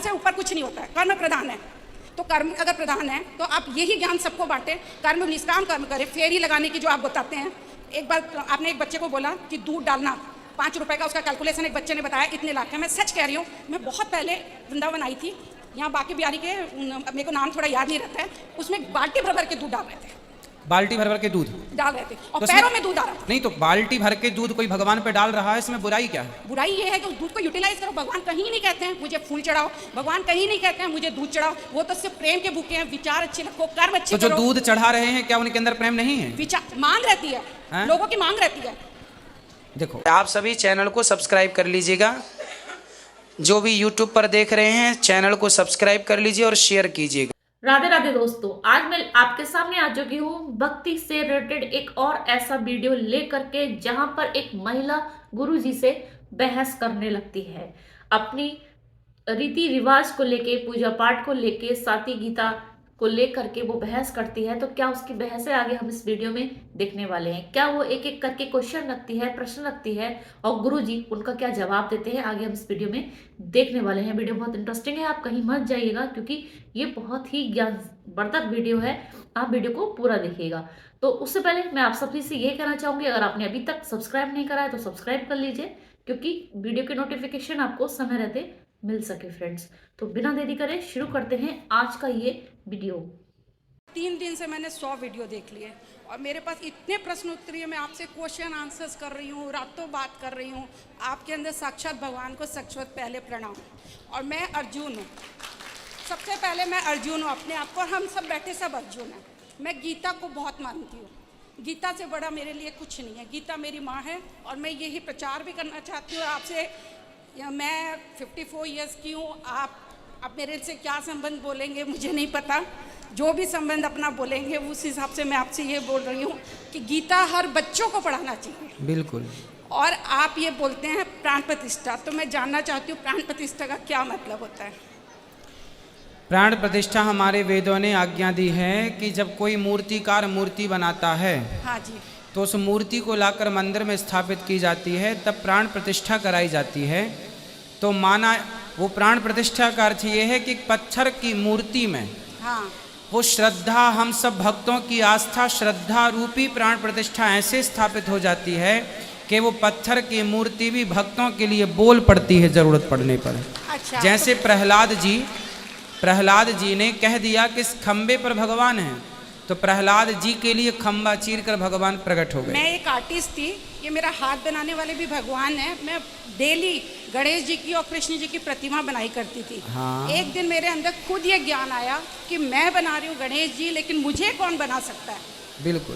से ऊपर कुछ नहीं होता है, कर्म प्रधान है। तो कर्म अगर प्रधान है तो आप यही ज्ञान सबको बांटें, कर्म निष्काम कर्म करें। फेरी लगाने की जो आप बताते हैं, एक बार आपने एक बच्चे को बोला कि दूध डालना 5 रुपए का, उसका कैलकुलेशन एक बच्चे ने बताया इतने लाख का। मैं सच कह रही हूँ, मैं बहुत पहले वृंदावन आई थी, यहाँ बाकी बिहारी के, मेरे को नाम थोड़ा याद नहीं रहता है, उसमें बाल्टी भर भर के दूध डाल रहे थे, बाल्टी भर भर के दूध डाल रहे थे और तो पैरों में दूध आ रहा था। नहीं तो बाल्टी भर के दूध कोई भगवान पे डाल रहा है, इसमें बुराई क्या है? बुराई ये है कि उस दूध को यूटिलाइज करो। भगवान कहीं नहीं कहते हैं मुझे फूल चढ़ाओ, भगवान कहीं नहीं कहते हैं मुझे दूध चढ़ाओ, वो तो सिर्फ प्रेम के भूखे हैं। विचार अच्छे रखो, कर्म अच्छे तो करो। जो दूध चढ़ा रहे हैं क्या उनके अंदर प्रेम नहीं है? विचार मांग रहती है, लोगों की मांग रहती है। देखो, आप सभी चैनल को सब्सक्राइब कर लीजिएगा, जो भी यूट्यूब पर देख रहे हैं चैनल को सब्सक्राइब कर लीजिए और शेयर कीजिएगा। राधे राधे दोस्तों, आज मैं आपके सामने आ चुकी हूँ भक्ति से रिलेटेड एक और ऐसा वीडियो लेकर के, जहां पर एक महिला गुरुजी से बहस करने लगती है अपनी रीति रिवाज को लेके, पूजा पाठ को लेके, साती गीता को लेकर के वो बहस करती है। तो क्या उसकी बहस है आगे हम इस वीडियो में देखने वाले हैं। क्या वो एक एक करके क्वेश्चन रखती है, प्रश्न रखती है और गुरुजी उनका क्या जवाब देते हैं, आगे हम इस वीडियो में देखने वाले हैं। वीडियो बहुत इंटरेस्टिंग है, आप कहीं मत जाइएगा क्योंकि ये बहुत ही ज्ञानवर्धक वीडियो है। आप वीडियो को पूरा देखिएगा। तो उससे पहले मैं आप सभी से ये कहना चाहूंगी, अगर आपने अभी तक सब्सक्राइब नहीं करा है तो सब्सक्राइब कर लीजिए, क्योंकि वीडियो के नोटिफिकेशन आपको समय रहते मिल सके फ्रेंड्स। तो बिना देरी करे शुरू करते हैं आज का ये वीडियो। 3 दिन से मैंने 100 वीडियो देख लिए और मेरे पास इतने प्रश्न उत्तर है। मैं आपसे क्वेश्चन आंसर्स कर रही हूँ, रातों बात कर रही हूँ। आपके अंदर साक्षात भगवान को सचवत पहले प्रणाम। और मैं अर्जुन हूँ, सबसे पहले मैं अर्जुन हूँ अपने आप को, और हम सब बैठे सब अर्जुन हैं। मैं गीता को बहुत मानती हूँ, गीता से बड़ा मेरे लिए कुछ नहीं है। गीता मेरी माँ है और मैं यही प्रचार भी करना चाहती हूँ आपसे। मैं 54 ईयर्स की हूँ। आप मेरे से क्या संबंध बोलेंगे मुझे नहीं पता, जो भी संबंध अपना बोलेंगे उस हिसाब से मैं आपसे ये बोल रही हूँ कि गीता हर बच्चों को पढ़ाना चाहिए। बिल्कुल। और आप ये बोलते हैं प्राण प्रतिष्ठा, तो मैं जानना चाहती हूँ प्राण प्रतिष्ठा का क्या मतलब होता है? प्राण प्रतिष्ठा हमारे वेदों ने आज्ञा दी है कि जब कोई मूर्तिकार मूर्ति बनाता है, हाँ जी, तो उस मूर्ति को लाकर मंदिर में स्थापित की जाती है, तब प्राण प्रतिष्ठा कराई जाती है। तो माना वो प्राण प्रतिष्ठा का अर्थ ये है कि पत्थर की मूर्ति में हाँ, वो श्रद्धा, हम सब भक्तों की आस्था, श्रद्धा रूपी प्राण प्रतिष्ठा ऐसे स्थापित हो जाती है कि वो पत्थर की मूर्ति भी भक्तों के लिए बोल पड़ती है जरूरत पड़ने पर। अच्छा। जैसे प्रहलाद जी ने कह दिया कि इस खंबे पर भगवान है, तो प्रहलाद जी के लिए खंबा चीर कर भगवान प्रकट हो गए। मैं एक आर्टिस्ट थी, ये मेरा हाथ बनाने वाले भी भगवान है। मैं डेली गणेश जी की और कृष्ण जी की प्रतिमा बनाई करती थी। हाँ। एक दिन मेरे अंदर खुद ये ज्ञान आया कि मैं बना रही हूँ गणेश जी, लेकिन मुझे कौन बना सकता है? बिल्कुल।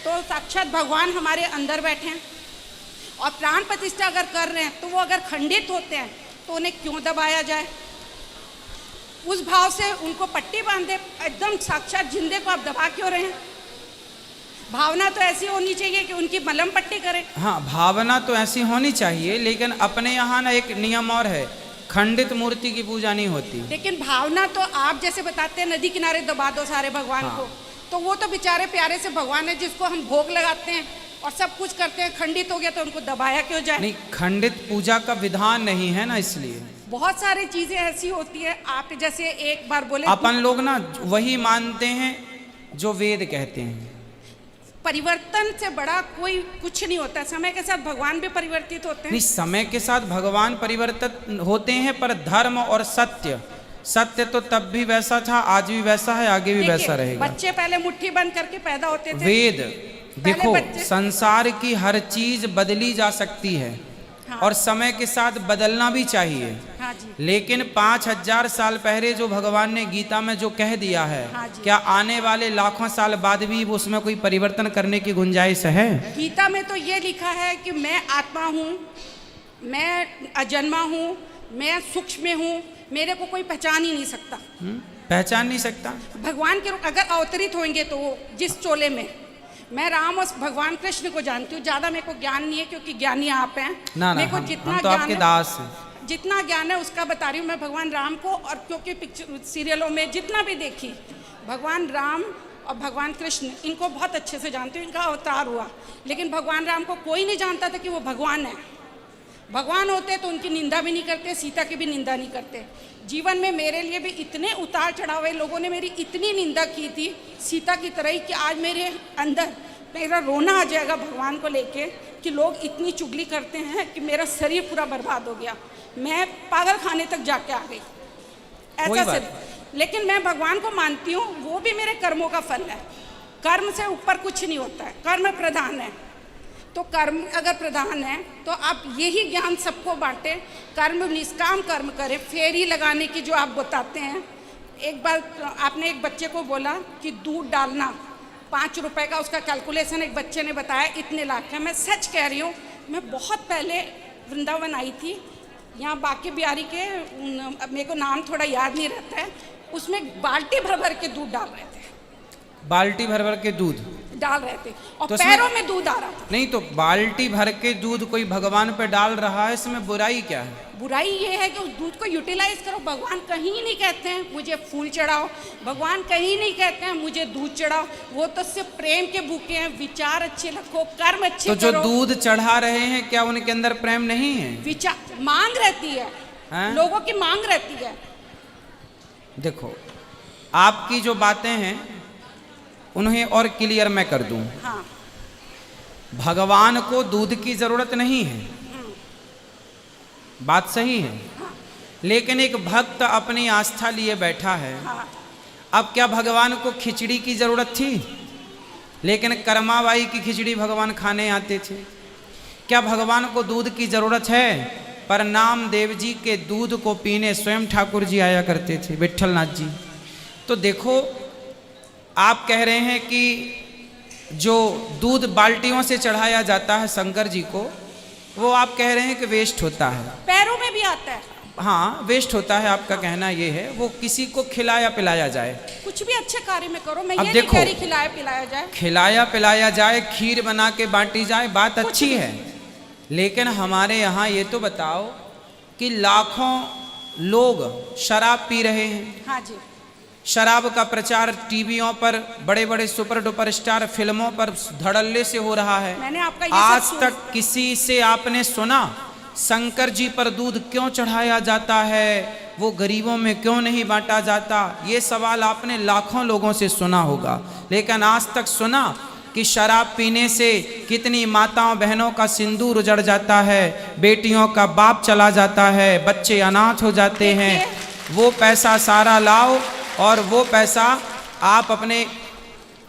तो साक्षात भगवान हमारे अंदर बैठे हैं। और प्राण प्रतिष्ठा अगर कर रहे हैं तो वो अगर खंडित होते हैं तो उन्हें क्यों दबाया जाए? उस भाव से उनको पट्टी बांधे, एकदम साक्षात जिंदे को आप दबा क्यों रहे हैं? भावना तो ऐसी होनी चाहिए कि उनकी मलहम पट्टी करें। हाँ, भावना तो ऐसी होनी चाहिए, लेकिन अपने यहाँ ना एक नियम और है, खंडित मूर्ति की पूजा नहीं होती। लेकिन भावना तो आप जैसे बताते हैं नदी किनारे दबा दो सारे भगवान हाँ। को, तो वो तो बेचारे प्यारे से भगवान है जिसको हम भोग लगाते हैं और सब कुछ करते हैं। खंडित हो गया तो उनको दबाया क्यों जाए? नहीं, खंडित पूजा का विधान नहीं है ना, इसलिए बहुत सारी चीजें ऐसी होती है। आप जैसे एक बार बोले अपन लोग ना वही मानते हैं जो वेद कहते हैं। परिवर्तन से बड़ा कोई कुछ नहीं होता। समय के साथ भगवान भी परिवर्तित होते हैं। नहीं, समय के साथ भगवान परिवर्तित होते हैं, पर धर्म और सत्य तो तब भी वैसा था, आज भी वैसा है, आगे भी वैसा रहेगा। बच्चे पहले मुट्ठी बंद करके पैदा होते थे। वेद देखो, बच्चे... संसार की हर चीज बदली जा सकती है। हाँ। और समय के साथ बदलना भी चाहिए। हाँ जी। लेकिन 5000 साल पहले जो भगवान ने गीता में जो कह दिया है, हाँ, क्या आने वाले लाखों साल बाद भी उसमें कोई परिवर्तन करने की गुंजाइश है? गीता में तो ये लिखा है कि मैं आत्मा हूँ, मैं अजन्मा हूँ, मैं सूक्ष्म हूँ, मेरे को कोई पहचान ही नहीं सकता। पहचान नहीं सकता। भगवान के अगर अवतरित होंगे तो वो जिस चोले में, मैं राम और भगवान कृष्ण को जानती हूँ। ज्यादा मेरे को ज्ञान नहीं है क्योंकि ज्ञानी आप हैं। ना, मेरे को हम जितना तो आपके दास हैं। जितना ज्ञान है उसका बता रही हूँ मैं भगवान राम को। और क्योंकि पिक्चर सीरियलों में जितना भी देखी, भगवान राम और भगवान कृष्ण इनको बहुत अच्छे से जानती हूँ। इनका अवतार हुआ, लेकिन भगवान राम को कोई नहीं जानता था कि वो भगवान है। भगवान होते तो उनकी निंदा भी नहीं करते, सीता की भी निंदा नहीं करते। जीवन में मेरे लिए भी इतने उतार चढ़ाव हुए, लोगों ने मेरी इतनी निंदा की थी सीता की तरह ही, कि आज मेरे अंदर मेरा रोना आ जाएगा भगवान को लेके कि लोग इतनी चुगली करते हैं कि मेरा शरीर पूरा बर्बाद हो गया। मैं पागल खाने तक जाके आ गई कोई ऐसा बात से। लेकिन मैं भगवान को मानती हूँ, वो भी मेरे कर्मों का फल है। कर्म से ऊपर कुछ नहीं होता है, कर्म प्रधान है। तो कर्म अगर प्रधान है तो आप यही ज्ञान सबको बांटे, कर्म निष्काम कर्म करें। फेरी लगाने की जो आप बताते हैं, एक बार आपने एक बच्चे को बोला कि दूध डालना 5 रुपए का, उसका कैलकुलेशन एक बच्चे ने बताया इतने लाख का। मैं सच कह रही हूँ, मैं बहुत पहले वृंदावन आई थी, यहाँ बाके बिहारी के, मेरे को नाम थोड़ा याद नहीं रहता है, उसमें बाल्टी भर भर के दूध डाल रहे थे। बाल्टी भर भर के दूध डाल रहे थे और तो पैरों में दूध आ रहा था। नहीं तो बाल्टी भर के दूध कोई भगवान पे डाल रहा है, इसमें बुराई क्या है? बुराई ये है कि उस दूध को यूटिलाइज करो। भगवान कहीं नहीं कहते हैं मुझे फूल चढ़ाओ, भगवान कहीं नहीं कहते हैं मुझे दूध चढ़ाओ। वो तो सिर्फ प्रेम के भूखे हैं, विचार अच्छे रखो, कर्म अच्छे तो जो करो। दूध चढ़ा रहे हैं क्या उनके अंदर प्रेम नहीं है? विचार मांग रहती है, लोगों की मांग रहती है। देखो, आपकी जो बातें हैं उन्हें और क्लियर मैं कर दूं। हाँ, भगवान को दूध की जरूरत नहीं है, बात सही है, लेकिन एक भक्त अपनी आस्था लिए बैठा है। हाँ, अब क्या भगवान को खिचड़ी की जरूरत थी? लेकिन कर्माबाई की खिचड़ी भगवान खाने आते थे। क्या भगवान को दूध की जरूरत है? पर नामदेव जी के दूध को पीने स्वयं ठाकुर जी आया करते थे, विट्ठलनाथ जी। तो देखो, आप कह रहे हैं कि जो दूध बाल्टियों से चढ़ाया जाता है शंकर जी को, वो आप कह रहे हैं कि वेस्ट होता है। पैरों में भी आता है। हाँ, वेस्ट होता है, आपका कहना ये है। वो किसी को खिलाया पिलाया जाए, कुछ भी अच्छे कार्य में करो। मैं अब ये नहीं देखो, कह रही खिलाया पिलाया जाए, खिलाया पिलाया जाए, खीर बना के बांटी जाए, बात कुछ अच्छी भी। है। लेकिन हमारे यहाँ ये तो बताओ कि लाखों लोग शराब पी रहे हैं। हाँ जी, शराब का प्रचार टीवियों पर, बड़े बड़े सुपर डुपर स्टार फिल्मों पर धड़ल्ले से हो रहा है। मैंने आपका ये आज सब तक किसी से आपने सुना शंकर जी पर दूध क्यों चढ़ाया जाता है, वो गरीबों में क्यों नहीं बांटा जाता? ये सवाल आपने लाखों लोगों से सुना होगा, लेकिन आज तक सुना कि शराब पीने से कितनी माताओं बहनों का सिंदूर उजड़ जाता है, बेटियों का बाप चला जाता है, बच्चे अनाथ हो जाते हैं। वो पैसा सारा लाओ और वो पैसा आप अपने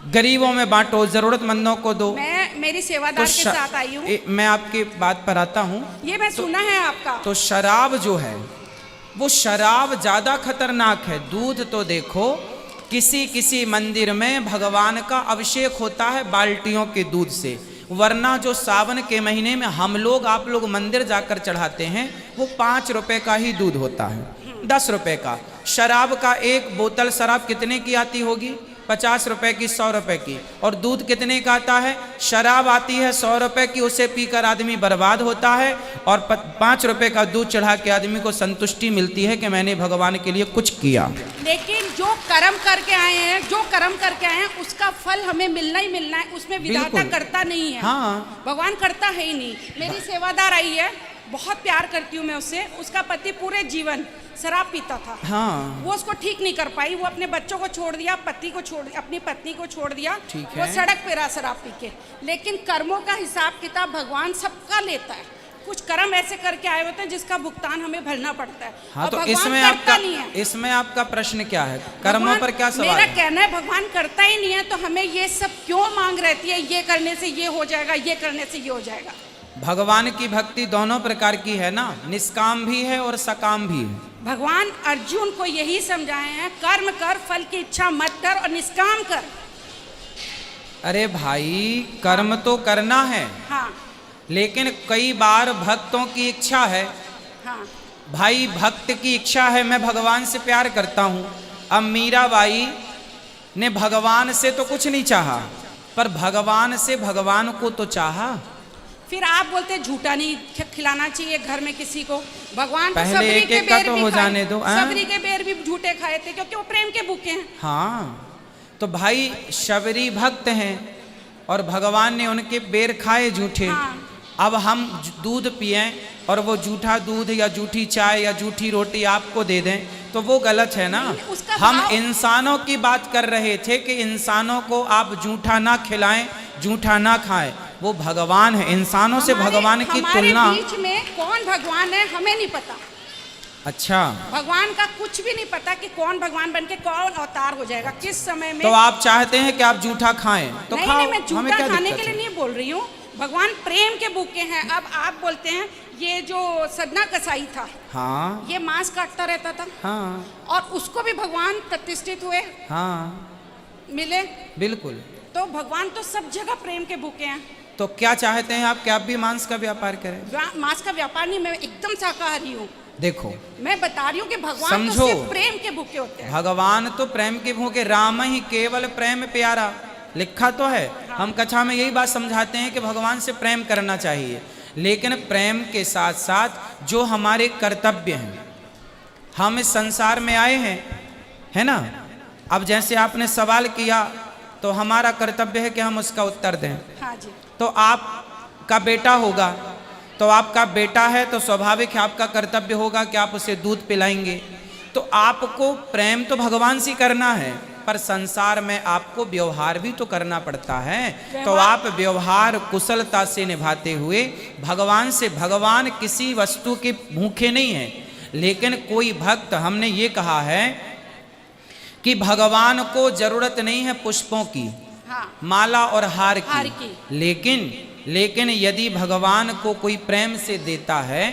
गरीबों में बांटो, जरूरतमंदों को दो। मैं मेरी सेवादार के साथ आई हूँ। मैं आपकी बात पर आता हूँ। ये मैं सुना है आपका। तो शराब जो है, वो शराब ज्यादा खतरनाक है। दूध तो देखो, किसी किसी मंदिर में भगवान का अभिषेक होता है बाल्टियों के दूध से, वरना जो सावन के महीने में हम लोग आप लोग मंदिर जाकर चढ़ाते हैं, वो 5 रुपए का ही दूध होता है, 10 रुपए का। शराब का एक बोतल शराब कितने की आती होगी? 50 रुपए की, 100 रुपए की। और दूध कितने का आता है? शराब आती है 100 रुपए की, उसे पीकर आदमी बर्बाद होता है, और 5 रुपए का दूध चढ़ा के आदमी को संतुष्टि मिलती है कि मैंने भगवान के लिए कुछ किया। लेकिन जो कर्म करके आए हैं, उसका फल हमें मिलना ही मिलना है। उसमें विधाता बिल्कुल। करता नहीं है। हाँ, भगवान करता है ही नहीं। मेरी सेवादार आई है, बहुत प्यार करती हूँ मैं उससे। उसका पति पूरे जीवन शराब पीता था। हाँ, वो उसको ठीक नहीं कर पाई। वो अपने बच्चों को छोड़ दिया, पति को छोड़ दिया, अपनी पत्नी को छोड़ दिया। ठीक वो है। सड़क पे रहा शराब पी के। लेकिन कर्मों का हिसाब किताब भगवान सबका लेता है। कुछ कर्म ऐसे करके आए होते हैं जिसका भुगतान हमें भरना पड़ता है। हाँ, और तो भगवान इसमें करता आपका नहीं है। इसमें आपका प्रश्न क्या है? कर्मों भगवान- पर क्या सवाल मेरा है? कहना है भगवान करता ही नहीं है, तो हमें ये सब क्यों मांग रहती है? ये करने से ये हो जाएगा, ये करने से ये हो जाएगा। भगवान की भक्ति दोनों प्रकार की है ना, निष्काम भी है और सकाम भी है। भगवान अर्जुन को यही समझाए हैं, कर्म कर, फल की इच्छा मत कर और निष्काम कर। अरे भाई, कर्म तो करना है, हाँ, लेकिन कई बार भक्तों की इच्छा है। हाँ, भाई, भक्त की इच्छा है मैं भगवान से प्यार करता हूँ। अब मीराबाई ने भगवान से तो कुछ नहीं चाहा, पर भगवान से भगवान को तो चाहा। फिर आप बोलते झूठा नहीं खिलाना चाहिए घर में किसी को। भगवान तो पहले सबरी एक के एक का बेर तो भी हो खाए। जाने दो, हाँ? सबरी के बेर भी झूठे खाए थे, क्योंकि वो प्रेम के भूखे हैं। हाँ, तो भाई शबरी भक्त हैं और भगवान ने उनके बेर खाए झूठे। हाँ। अब हम दूध पिएं और वो झूठा दूध या झूठी चाय या झूठी रोटी आपको दे दें, तो तो वो गलत है ना। नहीं, उसका हम भाव- इंसानों की बात कर रहे थे कि इंसानों को आप जूठा ना खिलाएं, जूठा ना खाएं। वो भगवान है, इंसानों से भगवान की तुलना। हमारे बीच में कौन भगवान है हमें नहीं पता। अच्छा, भगवान का कुछ भी नहीं पता कि कौन भगवान बनके कौन अवतार हो जाएगा किस समय में। तो आप चाहते हैं कि आप जूठा खाएं तो नहीं खाओ, नहीं, मैं हमें जूठा क्या खाने दिक्कत के लिए है? नहीं बोल रही हूँ। भगवान प्रेम के भूखे हैं। अब आप बोलते हैं ये जो सदना कसाई था, हाँ ये मांस काटता रहता था हाँ और उसको भी भगवान प्रतिष्ठित हुए, हाँ, मिले। बिल्कुल। तो भगवान तो सब जगह प्रेम के भूखे हैं। तो क्या चाहते हैं आप कि आप भी मांस का व्यापार करें? मांस का व्यापार नहीं, मैं एकदम शाकाहारी हूँ। देखो, मैं बता रही हूँ कि भगवान तो समझो। सिर्फ प्रेम के भूखे होते हैं। भगवान तो प्रेम के भूखे, राम ही केवल प्रेम प्यारा, लिखा तो है। हम कथा में यही बात समझाते हैं कि भगवान से प्रेम करना चाहिए, लेकिन प्रेम के साथ साथ जो हमारे कर्तव्य हैं, हम इस संसार में आए हैं, है ना। अब जैसे आपने सवाल किया तो हमारा कर्तव्य है कि हम उसका उत्तर दें। हाँ जी। तो आपका बेटा होगा, तो आपका बेटा है तो स्वाभाविक है आपका कर्तव्य होगा कि आप उसे दूध पिलाएंगे। तो आपको प्रेम तो भगवान से करना है, पर संसार में आपको व्यवहार भी तो करना पड़ता है। तो आप व्यवहार कुशलता से निभाते हुए भगवान से, भगवान किसी वस्तु के भूखे नहीं हैं, लेकिन कोई भक्त, हमने ये कहा है कि भगवान को जरूरत नहीं है पुष्पों की, हाँ, माला और हार हार की, की। लेकिन यदि भगवान को कोई प्रेम से देता है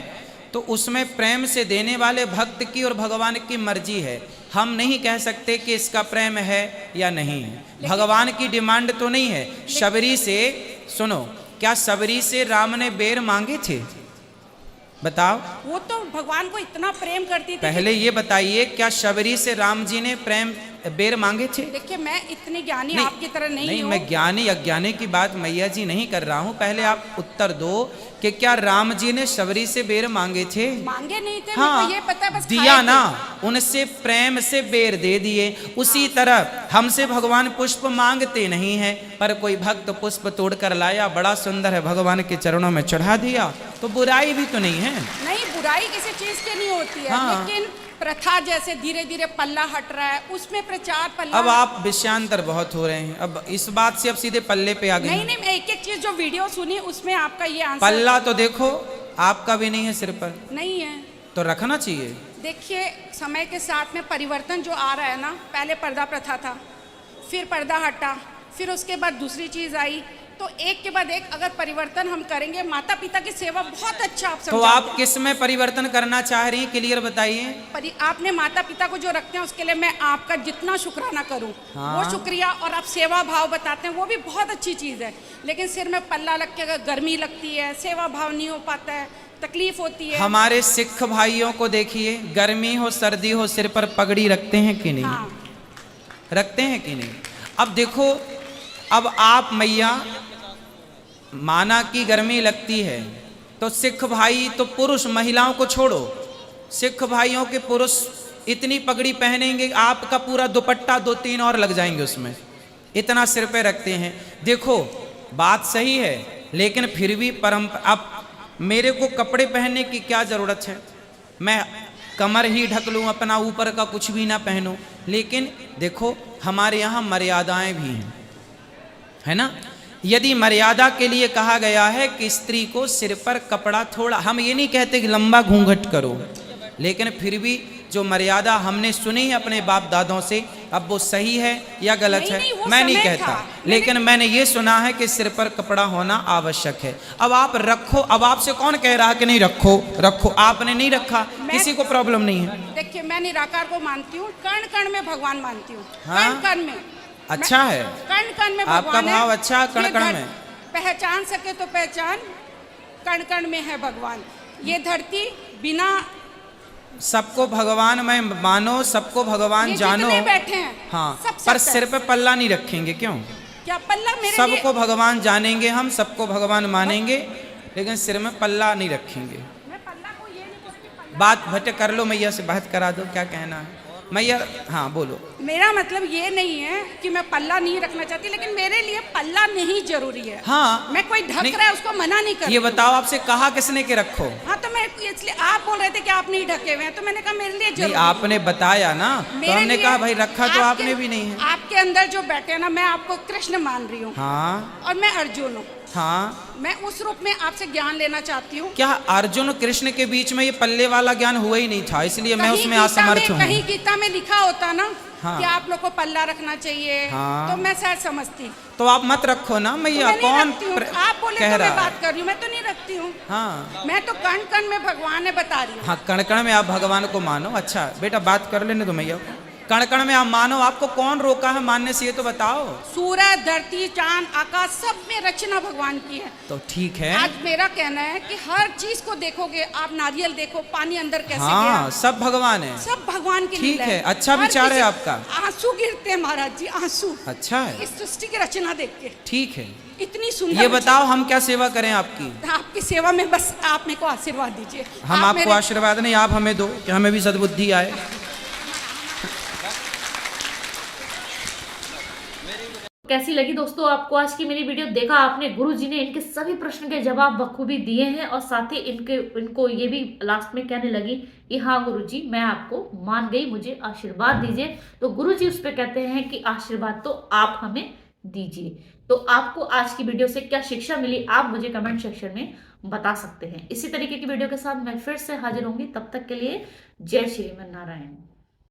तो उसमें प्रेम से देने वाले भक्त की और भगवान की मर्जी है। हम नहीं कह सकते कि इसका प्रेम है या नहीं है। भगवान की डिमांड तो नहीं है। शबरी से, सुनो, क्या शबरी से राम ने बेर मांगे थे? बताओ। वो तो भगवान को इतना प्रेम करती थी। पहले ये बताइए, क्या शबरी से राम जी ने प्रेम बेर मांगे थे? देखिए, मैं इतनी ज्ञानी आपकी तरह नहीं हूँ। मैं ज्ञानी अज्ञानी की बात मैया जी नहीं कर रहा हूँ। पहले आप उत्तर दो कि क्या राम जी ने शबरी से बेर मांगे थे? मांगे नहीं थे। हाँ, मेरे को ये पता है, बस दिया खाए थे। ना, उनसे प्रेम से बेर दे दिए। उसी तरह हमसे भगवान पुष्प मांगते नहीं हैं, पर कोई भक्त पुष्प तोड़कर लाया, बड़ा सुंदर है, भगवान के चरणों में चढ़ा दिया, तो बुराई भी तो नहीं है। नहीं, बुराई किसी चीज की नहीं होती है। हाँ। लेकिन प्रथा जैसे धीरे धीरे पल्ला हट रहा है, उसमें प्रचार पल्ला। अब आप विषयांतर बहुत हो रहे हैं। अब इस बात से अब सीधे पल्ले पे आ गए। नहीं नहीं, मैं एक एक चीज जो वीडियो सुनी उसमें आपका ये आंसर पल्ला तो देखो आपका भी नहीं है सिर पर, नहीं है। तो रखना चाहिए। देखिए, समय के साथ में परिवर्तन जो आ रहा है ना, पहले पर्दा प्रथा था, फिर पर्दा हटा, फिर उसके बाद दूसरी चीज आई, तो एक के बाद एक अगर परिवर्तन हम करेंगे। माता पिता की सेवा बहुत अच्छा आप तो समझाते आप हैं। किस में परिवर्तन करना चाह रही हैं, क्लियर बताइए। आपने माता पिता को जो रखते हैं उसके लिए मैं आपका जितना शुक्राना करूं, हाँ। वो शुक्रिया। और आप सेवा भाव बताते हैं, वो भी बहुत अच्छी चीज़ है। लेकिन सिर में पल्ला लग के अगर गर्मी लगती है, सेवा भाव नहीं हो पाता है, तकलीफ होती है। हमारे सिख भाइयों को देखिए, गर्मी हो सर्दी हो सिर पर पगड़ी रखते हैं कि नहीं? हाँ। रखते हैं कि नहीं? अब देखो, अब आप मैया माना कि गर्मी लगती है, तो सिख भाई तो पुरुष, महिलाओं को छोड़ो, सिख भाइयों के पुरुष इतनी पगड़ी पहनेंगे, आपका पूरा दुपट्टा 2-3 और लग जाएंगे उसमें, इतना सिर पे रखते हैं। देखो, बात सही है, लेकिन फिर भी परंपरा। अब मेरे को कपड़े पहनने की क्या ज़रूरत है? मैं कमर ही ढक लूँ, अपना ऊपर का कुछ भी ना पहनूं। लेकिन देखो, हमारे यहाँ मर्यादाएं भी हैं, है ना। यदि मर्यादा के लिए कहा गया है कि स्त्री को सिर पर कपड़ा थोड़ा, हम ये नहीं कहते कि लंबा घूंघट करो, लेकिन फिर भी जो मर्यादा हमने सुनी है अपने बाप दादों से, अब वो सही है या गलत है मैं नहीं कहता, लेकिन मैंने ये सुना है कि सिर पर कपड़ा होना आवश्यक है। अब आप रखो, अब आपसे कौन कह रहा है कि नहीं रखो? रखो, आपने नहीं रखा, किसी को प्रॉब्लम नहीं है। देखिए, मैं निराकार को मानती हूँ, कण कण में भगवान मानती हूँ। हाँ? कण कण में अच्छा है, कण कण में आपका भगवान है। भाव अच्छा है, कण ये कण में पहचान सके तो पहचान, कण कण में है भगवान। ये धरती बिना, सबको भगवान में मानो, सबको भगवान ये जानो। जितने बैठे हैं, हाँ, सब पर सब सिर पे पल्ला नहीं रखेंगे, क्यों? क्या पल्ला मेरे सबको लिए? भगवान जानेंगे, हम सबको भगवान मानेंगे, लेकिन सिर में पल्ला नहीं रखेंगे। मैं पल्ला को ये नहीं बोलती, पल्ला बात भटे कर लो, मैया से बात करा दो, क्या कहना है। मैया हाँ बोलो। मेरा मतलब ये नहीं है कि मैं पल्ला नहीं रखना चाहती, लेकिन मेरे लिए पल्ला नहीं जरूरी है। हाँ मैं कोई ढक नहीं, रहा है उसको मना नहीं कर ये बताओ आपसे कहा किसने कि रखो? हाँ तो मैं इसलिए, आप बोल रहे थे कि आप नहीं ढके हुए हैं, तो मैंने कहा मेरे लिए नहीं जरूरी आपने बताया ना, तो मेरे हमने लिए कहा भाई रखा तो आपके- आपने भी नहीं है। आपके अंदर जो बैठे हैं ना, मैं आपको कृष्ण मान रही हूँ हाँ और मैं अर्जुन हूँ। हाँ, मैं उस रूप में आपसे ज्ञान लेना चाहती हूँ। क्या अर्जुन कृष्ण के बीच में ये पल्ले वाला ज्ञान हुआ ही नहीं था, इसलिए मैं कहीं उसमें गीता असमर्थ में- हूँ। कहीं गीता में लिखा होता ना हाँ। कि आप लोग को पल्ला रखना चाहिए, हाँ। तो मैं शायद समझती। तो आप मत रखो ना तो मैया, मैं नहीं कौन रखती हूँ। आप बोले कह तो मैं रहा बात है? कर रही हूँ, मैं तो नहीं रखती हूँ। हाँ मैं तो कण कण में भगवान है बता रही हूँ। हाँ, कण कण में आप भगवान को मानो। अच्छा बेटा बात कर लेने दो मैया, कण कण में आप मानो, आपको कौन रोका है मानने से, ये तो बताओ। सूरज, धरती, चांद, आकाश, सब में रचना भगवान की है। तो ठीक है, आज मेरा कहना है कि हर चीज को देखोगे आप, नारियल देखो, पानी अंदर कैसे हाँ गया, सब भगवान है। सब भगवान की ठीक लीला है, अच्छा हर विचार है किसी- आपका। आंसू गिरते हैं महाराज जी, आंसू अच्छा है, इस सृष्टि की रचना देख के। ठीक है। इतनी सुंदर ये बताओ हम क्या सेवा करें आपकी? आपकी सेवा में बस आप मेरे को आशीर्वाद दीजिए। हम आप आपको मेरे- आशीर्वाद नहीं, आप हमें दो कि हमें भी सद्बुद्धि आए। कैसी लगी दोस्तों आपको आज की मेरी वीडियो? देखा आपने, गुरुजी ने इनके सभी प्रश्न के जवाब बखूबी दिए हैं और साथ ही इनको ये भी लास्ट में कहने लगी कि हाँ गुरुजी मैं आपको मान गई, मुझे आशीर्वाद दीजिए। तो गुरुजी उस पर कहते हैं कि आशीर्वाद तो आप हमें दीजिए। तो आपको आज की वीडियो से क्या शिक्षा मिली, आप मुझे कमेंट सेक्शन में बता सकते हैं। इसी तरीके की वीडियो के साथ मैं फिर से हाजिर होंगी, तब तक के लिए जय श्रीमन नारायण।